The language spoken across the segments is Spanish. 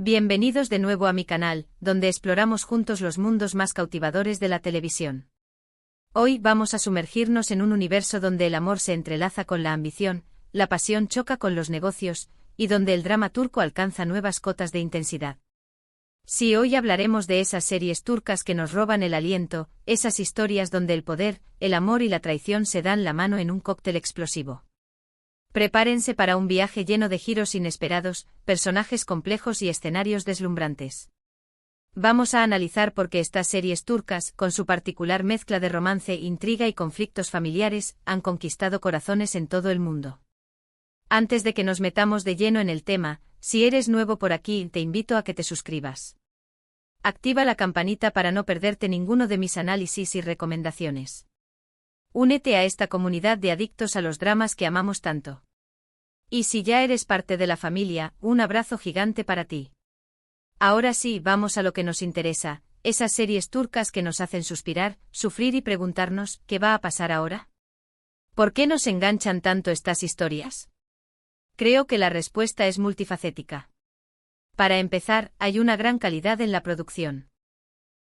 Bienvenidos de nuevo a mi canal, donde exploramos juntos los mundos más cautivadores de la televisión. Hoy vamos a sumergirnos en un universo donde el amor se entrelaza con la ambición, la pasión choca con los negocios, y donde el drama turco alcanza nuevas cotas de intensidad. Sí, hoy hablaremos de esas series turcas que nos roban el aliento, esas historias donde el poder, el amor y la traición se dan la mano en un cóctel explosivo. Prepárense para un viaje lleno de giros inesperados, personajes complejos y escenarios deslumbrantes. Vamos a analizar por qué estas series turcas, con su particular mezcla de romance, intriga y conflictos familiares, han conquistado corazones en todo el mundo. Antes de que nos metamos de lleno en el tema, si eres nuevo por aquí, te invito a que te suscribas. Activa la campanita para no perderte ninguno de mis análisis y recomendaciones. Únete a esta comunidad de adictos a los dramas que amamos tanto. Y si ya eres parte de la familia, un abrazo gigante para ti. Ahora sí, vamos a lo que nos interesa, esas series turcas que nos hacen suspirar, sufrir y preguntarnos, ¿qué va a pasar ahora? ¿Por qué nos enganchan tanto estas historias? Creo que la respuesta es multifacética. Para empezar, hay una gran calidad en la producción.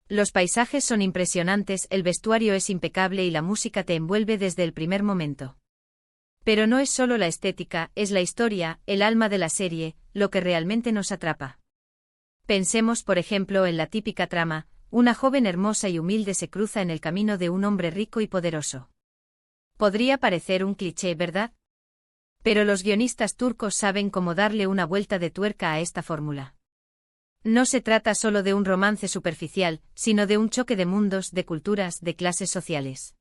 Los paisajes son impresionantes, el vestuario es impecable y la música te envuelve desde el primer momento. Pero no es solo la estética, es la historia, el alma de la serie, lo que realmente nos atrapa. Pensemos por ejemplo en la típica trama, una joven hermosa y humilde se cruza en el camino de un hombre rico y poderoso. Podría parecer un cliché, ¿verdad? Pero los guionistas turcos saben cómo darle una vuelta de tuerca a esta fórmula. No se trata solo de un romance superficial, sino de un choque de mundos, de culturas, de clases sociales.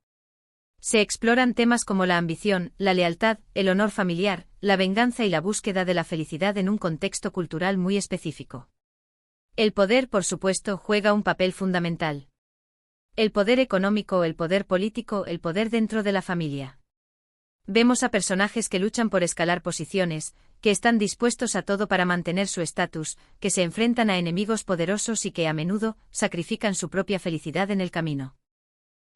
Se exploran temas como la ambición, la lealtad, el honor familiar, la venganza y la búsqueda de la felicidad en un contexto cultural muy específico. El poder, por supuesto, juega un papel fundamental. El poder económico, el poder político, el poder dentro de la familia. Vemos a personajes que luchan por escalar posiciones, que están dispuestos a todo para mantener su estatus, que se enfrentan a enemigos poderosos y que a menudo sacrifican su propia felicidad en el camino.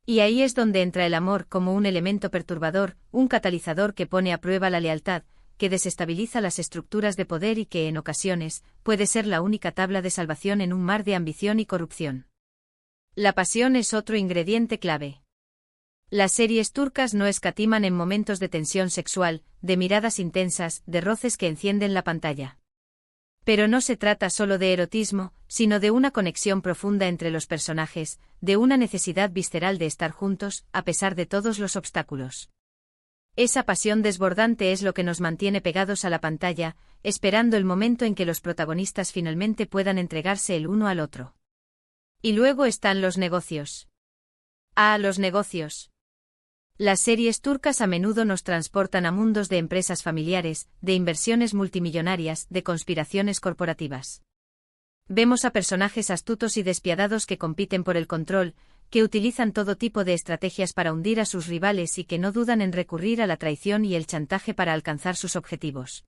Y ahí es donde entra el amor como un elemento perturbador, un catalizador que pone a prueba la lealtad, que desestabiliza las estructuras de poder y que en ocasiones puede ser la única tabla de salvación en un mar de ambición y corrupción. La pasión es otro ingrediente clave. Las series turcas no escatiman en momentos de tensión sexual, de miradas intensas, de roces que encienden la pantalla. Pero no se trata solo de erotismo, sino de una conexión profunda entre los personajes, de una necesidad visceral de estar juntos, a pesar de todos los obstáculos. Esa pasión desbordante es lo que nos mantiene pegados a la pantalla, esperando el momento en que los protagonistas finalmente puedan entregarse el uno al otro. Y luego están los negocios. Los negocios. Las series turcas a menudo nos transportan a mundos de empresas familiares, de inversiones multimillonarias, de conspiraciones corporativas. Vemos a personajes astutos y despiadados que compiten por el control, que utilizan todo tipo de estrategias para hundir a sus rivales y que no dudan en recurrir a la traición y el chantaje para alcanzar sus objetivos.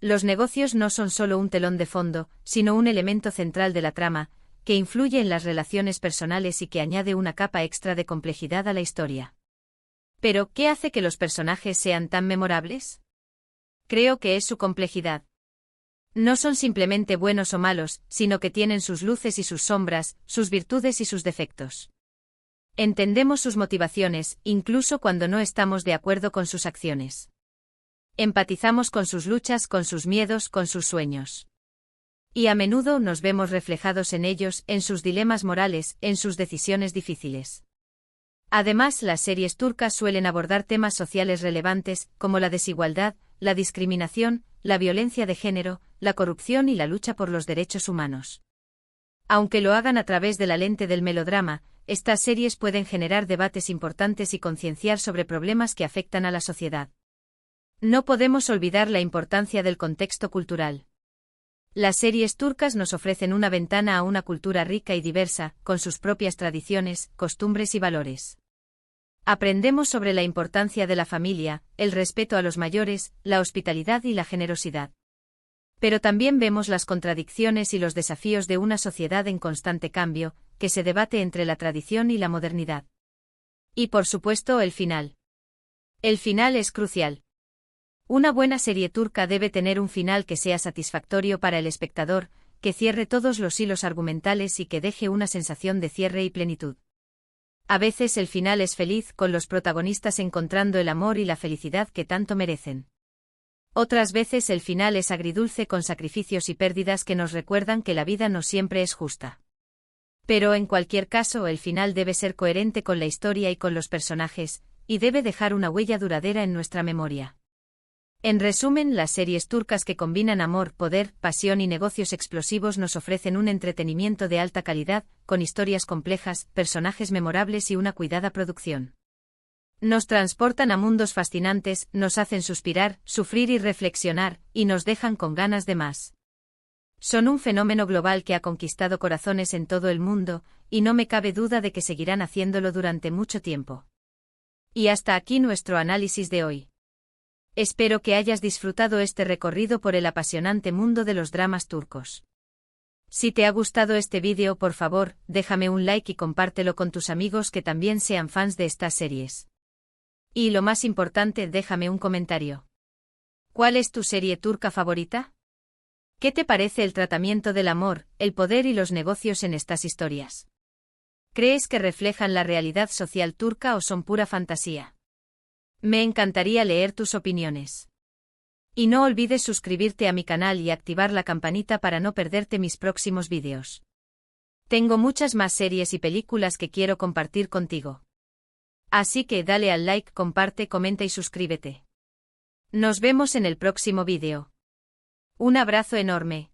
Los negocios no son solo un telón de fondo, sino un elemento central de la trama, que influye en las relaciones personales y que añade una capa extra de complejidad a la historia. Pero, ¿qué hace que los personajes sean tan memorables? Creo que es su complejidad. No son simplemente buenos o malos, sino que tienen sus luces y sus sombras, sus virtudes y sus defectos. Entendemos sus motivaciones, incluso cuando no estamos de acuerdo con sus acciones. Empatizamos con sus luchas, con sus miedos, con sus sueños. Y a menudo nos vemos reflejados en ellos, en sus dilemas morales, en sus decisiones difíciles. Además, las series turcas suelen abordar temas sociales relevantes, como la desigualdad, la discriminación, la violencia de género, la corrupción y la lucha por los derechos humanos. Aunque lo hagan a través de la lente del melodrama, estas series pueden generar debates importantes y concienciar sobre problemas que afectan a la sociedad. No podemos olvidar la importancia del contexto cultural. Las series turcas nos ofrecen una ventana a una cultura rica y diversa, con sus propias tradiciones, costumbres y valores. Aprendemos sobre la importancia de la familia, el respeto a los mayores, la hospitalidad y la generosidad. Pero también vemos las contradicciones y los desafíos de una sociedad en constante cambio, que se debate entre la tradición y la modernidad. Y por supuesto el final. El final es crucial. Una buena serie turca debe tener un final que sea satisfactorio para el espectador, que cierre todos los hilos argumentales y que deje una sensación de cierre y plenitud. A veces el final es feliz, con los protagonistas encontrando el amor y la felicidad que tanto merecen. Otras veces el final es agridulce, con sacrificios y pérdidas que nos recuerdan que la vida no siempre es justa. Pero en cualquier caso, el final debe ser coherente con la historia y con los personajes, y debe dejar una huella duradera en nuestra memoria. En resumen, las series turcas que combinan amor, poder, pasión y negocios explosivos nos ofrecen un entretenimiento de alta calidad, con historias complejas, personajes memorables y una cuidada producción. Nos transportan a mundos fascinantes, nos hacen suspirar, sufrir y reflexionar, y nos dejan con ganas de más. Son un fenómeno global que ha conquistado corazones en todo el mundo, y no me cabe duda de que seguirán haciéndolo durante mucho tiempo. Y hasta aquí nuestro análisis de hoy. Espero que hayas disfrutado este recorrido por el apasionante mundo de los dramas turcos. Si te ha gustado este vídeo, por favor, déjame un like y compártelo con tus amigos que también sean fans de estas series. Y lo más importante, déjame un comentario. ¿Cuál es tu serie turca favorita? ¿Qué te parece el tratamiento del amor, el poder y los negocios en estas historias? ¿Crees que reflejan la realidad social turca o son pura fantasía? Me encantaría leer tus opiniones. Y no olvides suscribirte a mi canal y activar la campanita para no perderte mis próximos vídeos. Tengo muchas más series y películas que quiero compartir contigo. Así que dale al like, comparte, comenta y suscríbete. Nos vemos en el próximo vídeo. Un abrazo enorme.